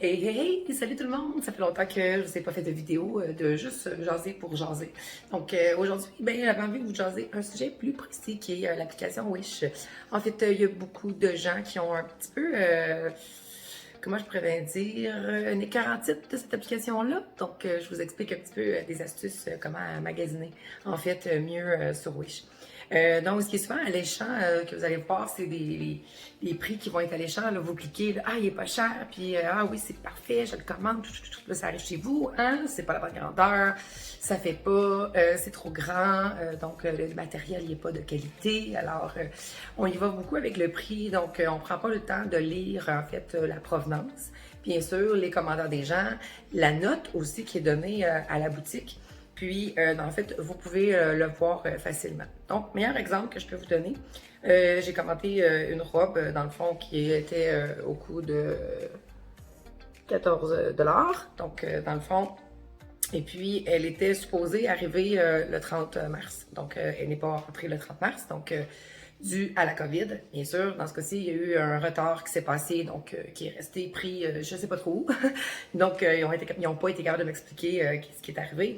Hey, hey, hey, salut tout le monde! Ça fait longtemps que je vous ai pas fait de vidéo, de juste jaser pour jaser. Donc aujourd'hui, ben, j'avais envie de vous jaser un sujet plus précis qui est l'application Wish. En fait, il y a beaucoup de gens qui ont un petit peu, comment je pourrais bien dire, un écart en titre de cette application-là. Donc je vous explique un petit peu des astuces, comment magasiner, en fait, mieux sur Wish. Donc, ce qui est souvent alléchant que vous allez voir, c'est les prix qui vont être alléchants. Là, vous cliquez, là, ah, il est pas cher, puis ah oui, c'est parfait, je le commande, là, ça arrive chez vous, hein, c'est pas la bonne grandeur, ça fait pas, c'est trop grand, donc le matériel n'est pas de qualité. Alors, on y va beaucoup avec le prix, donc on prend pas le temps de lire, en fait, la provenance. Bien sûr, les commentaires des gens, la note aussi qui est donnée à la boutique. Puis, en fait, vous pouvez le voir facilement. Donc, meilleur exemple que je peux vous donner, j'ai commandé une robe, dans le fond, qui était au coût de 14 $. Donc, dans le fond, et puis, elle était supposée arriver le 30 mars. Donc, elle n'est pas rentrée le 30 mars. Donc, dû à la COVID, bien sûr. Dans ce cas-ci, il y a eu un retard qui s'est passé, donc qui est resté pris, je ne sais pas trop où. Donc, ils n'ont pas été capables de m'expliquer ce qui est arrivé.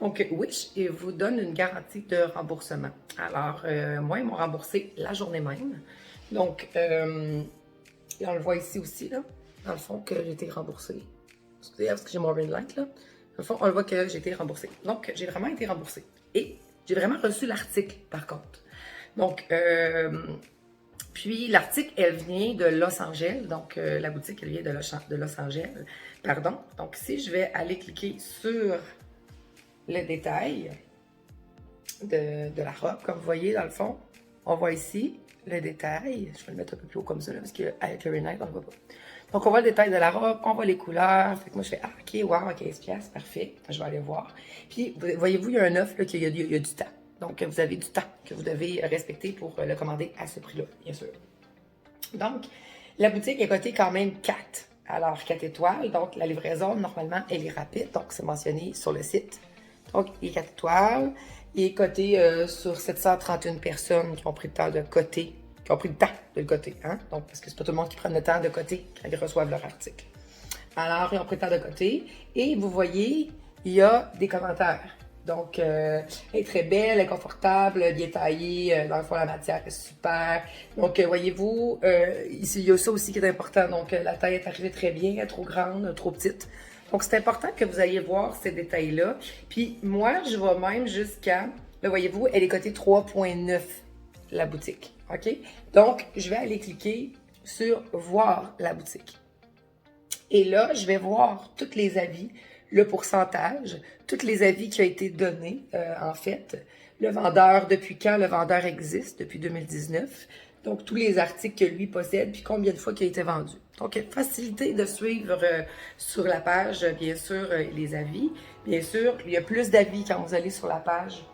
Donc, Wish vous donne une garantie de remboursement. Alors, moi, ils m'ont remboursé la journée même. Donc, on le voit ici aussi, là, dans le fond, que j'ai été remboursée. Excusez, parce que j'ai mon ring light, là. Dans le fond, on le voit que j'ai été remboursée. Donc, j'ai vraiment été remboursée. Et j'ai vraiment reçu l'article, par contre. Donc, puis l'article, elle vient de Los Angeles. Donc, la boutique, elle vient de Los Angeles. Pardon. Donc, si je vais aller cliquer sur le détail de la robe, comme vous voyez, dans le fond, on voit ici le détail. Je vais le mettre un peu plus haut comme ça, là, parce qu'avec le ring light, on ne voit pas. Donc, on voit le détail de la robe, on voit les couleurs. Fait que moi, je fais, ah, OK, wow, 15$, parfait. Je vais aller voir. Puis, voyez-vous, il y a un offre, là, qu'il y a du temps. Donc, vous avez du temps que vous devez respecter pour le commander à ce prix-là, bien sûr. Donc, la boutique est cotée quand même 4. Alors, 4 étoiles. Donc, la livraison, normalement, elle est rapide. Donc, c'est mentionné sur le site. Donc, il est 4 étoiles. Il est coté sur 731 personnes qui ont pris le temps de coter, qui ont pris le temps de le coter. Hein? Donc, parce que c'est pas tout le monde qui prend le temps de coter quand ils reçoivent leur article. Alors, ils ont pris le temps de coter. Et vous voyez, il y a des commentaires. Donc, elle est très belle, elle est confortable, bien taillée. Dans le fond, la matière est super. Donc, voyez-vous, ici, il y a ça aussi qui est important. Donc, la taille est arrivée très bien, elle est trop grande, trop petite. Donc, c'est important que vous ayez voir ces détails-là. Puis, moi, je vais même jusqu'à, là, voyez-vous, elle est cotée 3,9, la boutique. OK? Donc, je vais aller cliquer sur « Voir la boutique ». Et là, je vais voir tous les avis, le pourcentage, tous les avis qui ont été donnés, en fait. Le vendeur, depuis quand le vendeur existe, depuis 2019. Donc, tous les articles que lui possède, puis combien de fois il a été vendu. Donc, facilité de suivre sur la page, bien sûr, les avis. Bien sûr, il y a plus d'avis quand vous allez sur la page.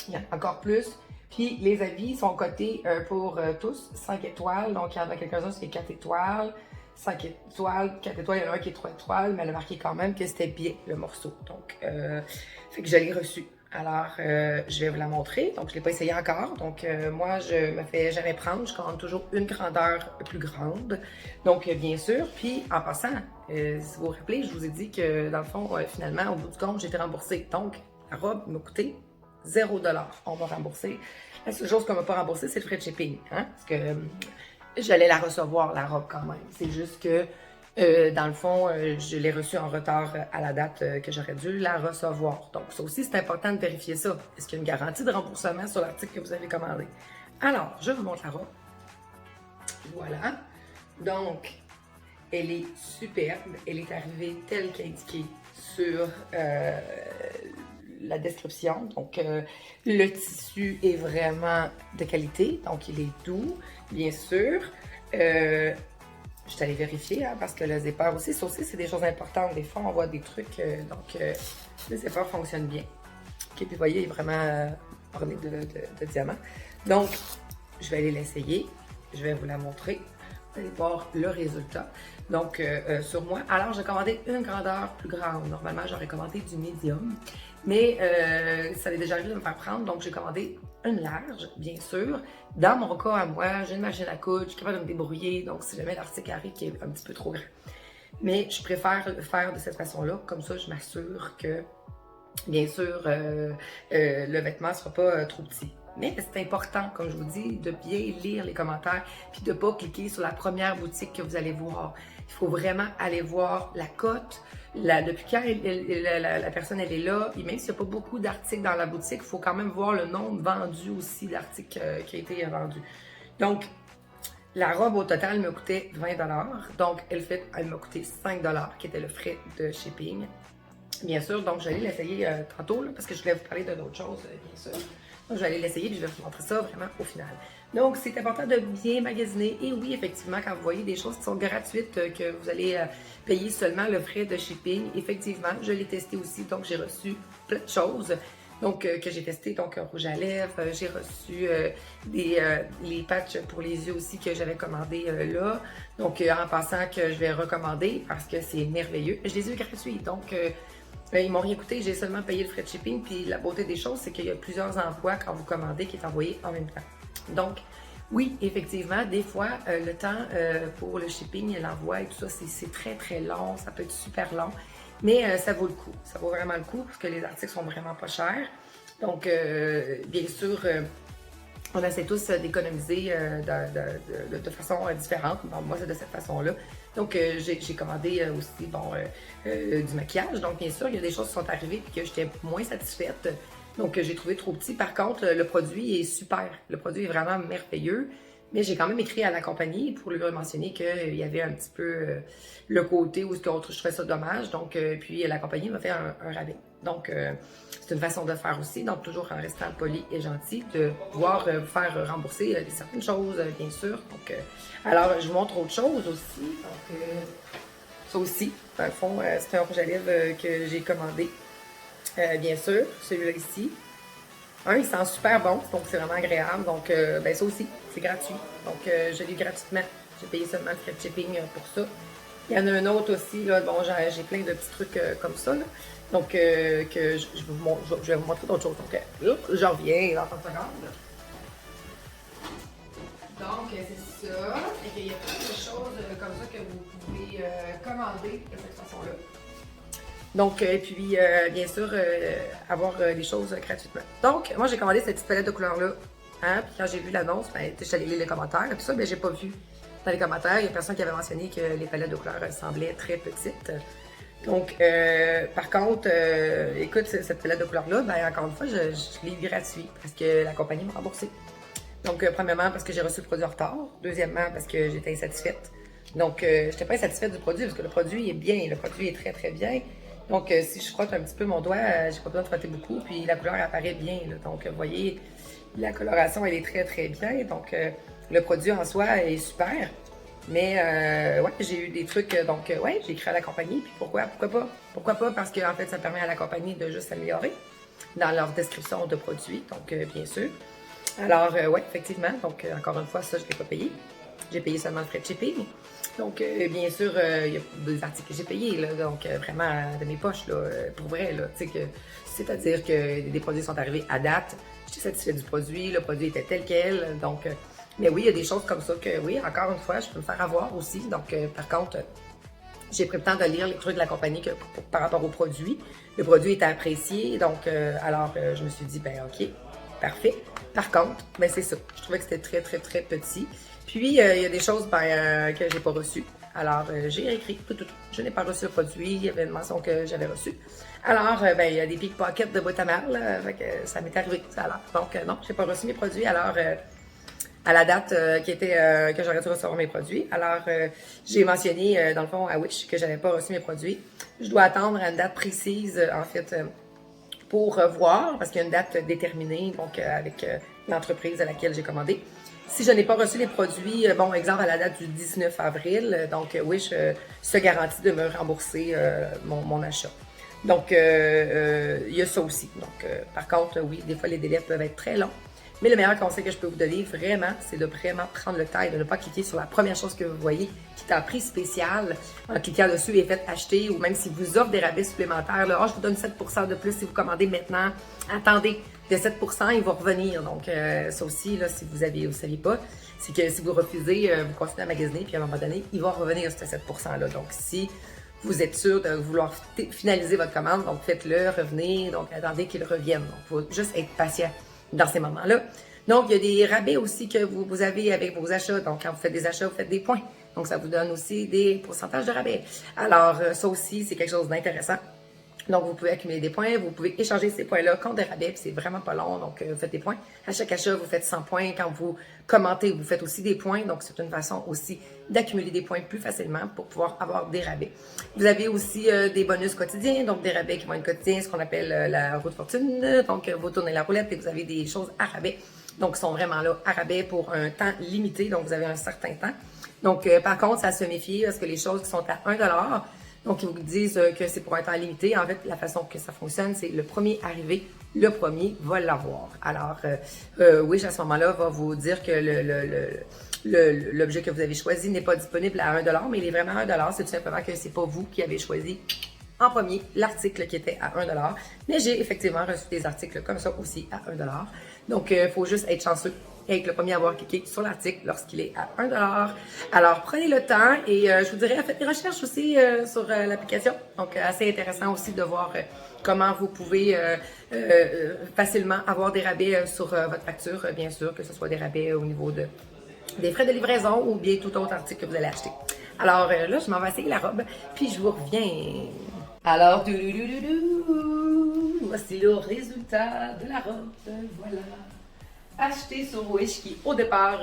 Il y en a encore plus. Puis, les avis sont cotés pour tous, 5 étoiles. Donc, il y en a quelques-uns qui sont 4 étoiles. 5 étoiles, 4 étoiles, il y en a un qui est 3 étoiles, mais elle a marqué quand même que c'était bien le morceau. Donc, fait que je l'ai reçu. Alors, je vais vous la montrer. Donc, je ne l'ai pas essayé encore. Donc, moi, je me fais jamais prendre. Je commande toujours une grandeur plus grande. Donc, bien sûr. Puis, en passant, si vous vous rappelez, je vous ai dit que, dans le fond, finalement, au bout du compte, j'ai été remboursée. Donc, la robe m'a coûté 0$. On m'a remboursé. La seule chose qu'on m'a pas remboursé, c'est le frais de shipping. Hein? Parce que j'allais la recevoir, la robe, quand même. C'est juste que, dans le fond, je l'ai reçue en retard à la date que j'aurais dû la recevoir. Donc, ça aussi, c'est important de vérifier ça. Est-ce qu'il y a une garantie de remboursement sur l'article que vous avez commandé? Alors, je vous montre la robe. Voilà. Donc, elle est superbe. Elle est arrivée telle qu'indiquée sur la description. Donc, le tissu est vraiment de qualité. Donc, il est doux, bien sûr. Je suis allée vérifier, hein, parce que le zipper aussi, ça aussi, c'est des choses importantes. Des fois, on voit des trucs, le zipper fonctionne bien. OK, puis vous voyez, il est vraiment orné de diamants. Donc, je vais aller l'essayer. Je vais vous la montrer. Vous allez voir le résultat. Donc, sur moi, alors j'ai commandé une grandeur plus grande. Normalement, j'aurais commandé du médium, mais ça m'est déjà arrivé de me faire prendre, donc j'ai commandé une large, bien sûr. Dans mon cas à moi, j'ai une machine à coudre, je suis capable de me débrouiller, donc si jamais l'article arrive qui est un petit peu trop grand. Mais je préfère le faire de cette façon-là, comme ça je m'assure que, bien sûr, le vêtement ne sera pas trop petit. Mais c'est important, comme je vous dis, de bien lire les commentaires puis de ne pas cliquer sur la première boutique que vous allez voir. Il faut vraiment aller voir la cote, depuis quand la personne elle est là. Et même s'il n'y a pas beaucoup d'articles dans la boutique, il faut quand même voir le nombre vendu aussi d'articles qui a été vendu. Donc, la robe au total me coûtait 20 $. Donc, elle m'a coûté 5 $, qui était le frais de shipping. Bien sûr, donc j'allais l'essayer tantôt, là, parce que je voulais vous parler de d'autres choses, bien sûr. Donc, je vais aller l'essayer et je vais vous montrer ça vraiment au final. Donc, c'est important de bien magasiner. Et oui, effectivement, quand vous voyez des choses qui sont gratuites, que vous allez payer seulement le frais de shipping, effectivement, je l'ai testé aussi. Donc, j'ai reçu plein de choses. Donc, que j'ai testé, donc un rouge à lèvres, j'ai reçu les patchs pour les yeux aussi que j'avais commandé là. Donc, en passant que je vais recommander parce que c'est merveilleux. Je les ai eu gratuits, donc ils m'ont rien coûté, j'ai seulement payé le frais de shipping. Puis la beauté des choses, c'est qu'il y a plusieurs envois quand vous commandez qui est envoyé en même temps. Donc, oui, effectivement, des fois, le temps pour le shipping et l'envoi et tout ça, c'est très, très long, ça peut être super long. Mais ça vaut le coup. Ça vaut vraiment le coup parce que les articles sont vraiment pas chers. Donc, bien sûr, on essaie tous d'économiser de façon différente. Bon, moi, c'est de cette façon-là. Donc, j'ai commandé aussi du maquillage. Donc, bien sûr, il y a des choses qui sont arrivées et que j'étais moins satisfaite. Donc, j'ai trouvé trop petit. Par contre, le produit est super. Le produit est vraiment merveilleux. Mais j'ai quand même écrit à la compagnie pour lui mentionner qu'il y avait un petit peu le côté où je trouvais ça dommage. Donc, puis la compagnie m'a fait un rabais. Donc, c'est une façon de faire aussi. Donc, toujours en restant poli et gentil, de pouvoir vous faire rembourser certaines choses, bien sûr. Donc, alors, je vous montre autre chose aussi. Donc, ça aussi, dans le fond, c'est un rouge à lèvres que j'ai commandé. Bien sûr, celui-là ici. Il sent super bon, donc c'est vraiment agréable. Donc, ben ça aussi, c'est gratuit. Donc, je l'ai gratuitement. J'ai payé seulement le frais de shipping pour ça. Il y en a un autre aussi, là. Bon, j'ai plein de petits trucs comme ça, là. Donc, que je vais vous montrer d'autres choses. Donc, là, j'en reviens dans 30 secondes. Donc, c'est ça. Et il y a plein de choses comme ça que vous pouvez commander de cette façon-là. Donc, puis, bien sûr, avoir les choses gratuitement. Donc, moi, j'ai commandé cette petite palette de couleurs-là. Hein? Puis quand j'ai vu l'annonce, ben, je suis allée lire les commentaires. Puis ça, ben, j'ai pas vu dans les commentaires. Il y a personne qui avait mentionné que les palettes de couleurs semblaient très petites. Donc, par contre, écoute, cette palette de couleurs-là, ben, encore une fois, je l'ai eu gratuit parce que la compagnie m'a remboursé. Donc, premièrement, parce que j'ai reçu le produit en retard. Deuxièmement, parce que j'étais insatisfaite. Donc, je n'étais pas insatisfaite du produit parce que le produit est bien. Le produit est très, très bien. Donc, si je frotte un petit peu mon doigt, j'ai pas besoin de frotter beaucoup, puis la couleur apparaît bien. Là. Donc, vous voyez, la coloration, elle est très, très bien. Donc, le produit en soi est super. Mais, ouais, j'ai eu des trucs. Donc, ouais, j'ai écrit à la compagnie. Puis pourquoi pas? Pourquoi pas? Parce qu'en fait, ça permet à la compagnie de juste s'améliorer dans leur description de produits. Donc, bien sûr. Alors, ouais, effectivement. Donc, encore une fois, ça, je ne l'ai pas payé. J'ai payé seulement le frais de shipping. Donc, bien sûr, il y a des articles que j'ai payés, là, donc vraiment de mes poches, là, pour vrai, là, c'est-à-dire que des produits sont arrivés à date, j'étais satisfaite du produit, le produit était tel quel, donc, mais oui, il y a des choses comme ça que, oui, encore une fois, je peux me faire avoir aussi, donc, par contre, j'ai pris le temps de lire les trucs de la compagnie par rapport au produit. Le produit était apprécié, donc, alors, je me suis dit, ben, ok, parfait. Par contre, ben, c'est ça, je trouvais que c'était très, très, très petit. Puis, il y a des choses que j'ai pas reçues. Alors, j'ai écrit tout. Je n'ai pas reçu le produit. Il y avait une mention que j'avais reçue. Alors, ben, il y a des pickpockets de boîte à mal. Ça m'est arrivé, ça a l'air. Donc, non, j'ai pas reçu mes produits. Alors, à la date que j'aurais dû recevoir mes produits. Alors, j'ai mentionné, dans le fond, à Wish que j'avais pas reçu mes produits. Je dois attendre à une date précise, en fait, pour voir, parce qu'il y a une date déterminée, donc, avec l'entreprise à laquelle j'ai commandé. Si je n'ai pas reçu les produits, bon, exemple à la date du 19 avril, donc oui, je se garantis de me rembourser mon achat. Donc, il y a ça aussi. Donc, par contre, oui, des fois, les délais peuvent être très longs. Mais le meilleur conseil que je peux vous donner, vraiment, c'est de vraiment prendre le temps et de ne pas cliquer sur la première chose que vous voyez qui est en prix spécial. En cliquant dessus et faites acheter, ou même si vous offre des rabais supplémentaires, là, je vous donne 7% de plus si vous commandez maintenant. Attendez, de 7%, il va revenir. Donc, ça aussi, là, si vous ne saviez pas, c'est que si vous refusez, vous continuez à magasiner, puis à un moment donné, il va revenir ce 7%-là. Donc, si vous êtes sûr de vouloir finaliser votre commande, donc faites-le, revenez, donc attendez qu'il revienne. Donc, il faut juste être patient dans ces moments-là. Donc, il y a des rabais aussi que vous avez avec vos achats. Donc, quand vous faites des achats, vous faites des points. Donc, ça vous donne aussi des pourcentages de rabais. Alors, ça aussi, c'est quelque chose d'intéressant. Donc, vous pouvez accumuler des points, vous pouvez échanger ces points-là contre des rabais, puis c'est vraiment pas long. Donc, vous faites des points. À chaque achat, vous faites 100 points. Quand vous commentez, vous faites aussi des points. Donc, c'est une façon aussi d'accumuler des points plus facilement pour pouvoir avoir des rabais. Vous avez aussi des bonus quotidiens, donc des rabais qui vont être quotidiens, ce qu'on appelle la roue de fortune. Donc, vous tournez la roulette et vous avez des choses à rabais. Donc, ils sont vraiment là à rabais pour un temps limité. Donc, vous avez un certain temps. Donc, par contre, ça se méfie parce que les choses qui sont à 1 $, donc, ils vous disent que c'est pour un temps limité. En fait, la façon que ça fonctionne, c'est le premier arrivé, le premier va l'avoir. Alors, Wish, à ce moment-là, va vous dire que l'objet que vous avez choisi n'est pas disponible à 1 $, mais il est vraiment à 1 $. C'est tout simplement que c'est pas vous qui avez choisi en premier l'article qui était à 1 $. Mais j'ai effectivement reçu des articles comme ça aussi à 1 $. Donc, il faut juste être chanceux et être le premier à avoir cliqué sur l'article lorsqu'il est à 1 $. Alors, prenez le temps et je vous dirais, faites des recherches aussi sur l'application. Donc, assez intéressant aussi de voir comment vous pouvez facilement avoir des rabais sur votre facture, bien sûr, que ce soit des rabais au niveau des frais de livraison ou bien tout autre article que vous allez acheter. Alors là, je m'en vais essayer la robe, puis je vous reviens. Alors, voici le résultat de la robe. Voilà. Acheté sur Wish qui, au départ,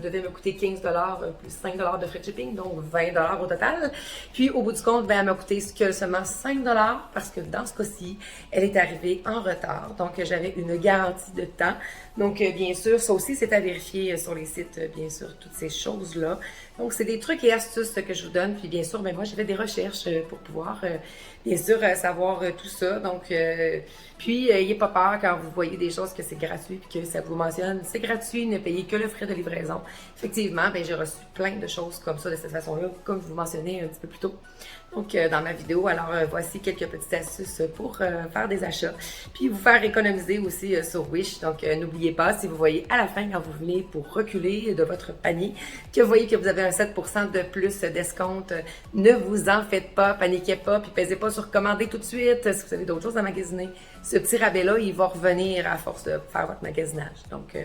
devait me coûter 15 $ plus 5 $ de frais de shipping, donc 20 $ au total. Puis, au bout du compte, ben, elle m'a coûté seulement 5 $ parce que dans ce cas-ci, elle est arrivée en retard. Donc, j'avais une garantie de temps. Donc, bien sûr, ça aussi, c'est à vérifier sur les sites, bien sûr, toutes ces choses-là. Donc, c'est des trucs et astuces que je vous donne. Puis, bien sûr, ben, moi, j'ai fait des recherches pour pouvoir, bien sûr, savoir tout ça. Donc, puis, n'ayez pas peur quand vous voyez des choses que c'est gratuit et que ça vous mentionne. C'est gratuit, ne payez que le frais de livraison. Effectivement, ben, j'ai reçu plein de choses comme ça, de cette façon-là, comme je vous mentionnais un petit peu plus tôt. Donc, dans ma vidéo, alors voici quelques petites astuces pour faire des achats. Puis, vous faire économiser aussi sur Wish. Donc, n'oubliez pas, si vous voyez à la fin, quand vous venez pour reculer de votre panier, que vous voyez que vous avez un 7% de plus d'escompte, ne vous en faites pas, paniquez pas, puis pesez pas sur commander tout de suite. Si vous avez d'autres choses à magasiner, ce petit rabais-là, il va revenir à force de faire votre magasinage. Donc,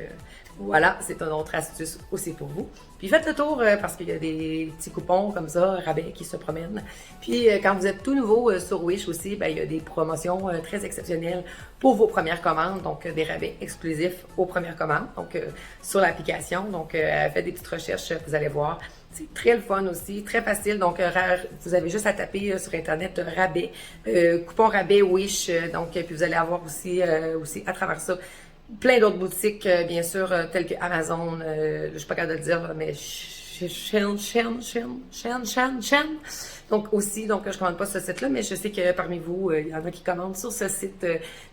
voilà, c'est une autre astuce aussi pour vous. Puis faites le tour parce qu'il y a des petits coupons comme ça, rabais qui se promènent. Puis quand vous êtes tout nouveau sur Wish aussi, ben, il y a des promotions très exceptionnelles pour vos premières commandes. Donc des rabais exclusifs aux premières commandes, donc sur l'application. Donc faites des petites recherches, vous allez voir. C'est très le fun aussi, très facile. Donc, vous avez juste à taper sur Internet rabais, coupon rabais Wish. Donc, puis vous allez avoir aussi à travers ça plein d'autres boutiques, bien sûr, telles que Amazon, je ne suis pas capable de le dire, là, mais Shein. Donc aussi, donc je ne commande pas sur ce site-là, mais je sais que parmi vous, il y en a qui commandent sur ce site.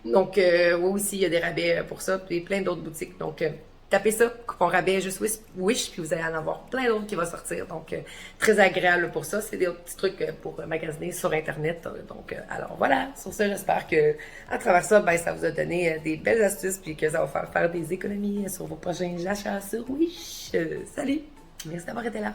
Donc, oui, aussi, il y a des rabais pour ça, puis plein d'autres boutiques. Donc, tapez ça, coupon rabais, juste Wish, puis vous allez en avoir plein d'autres qui vont sortir. Donc, très agréable pour ça. C'est des petits trucs pour magasiner sur Internet. Donc, alors voilà. Sur ce, j'espère que à travers ça, ben, ça vous a donné des belles astuces, puis que ça va faire des économies sur vos prochains achats sur Wish. Salut! Merci d'avoir été là.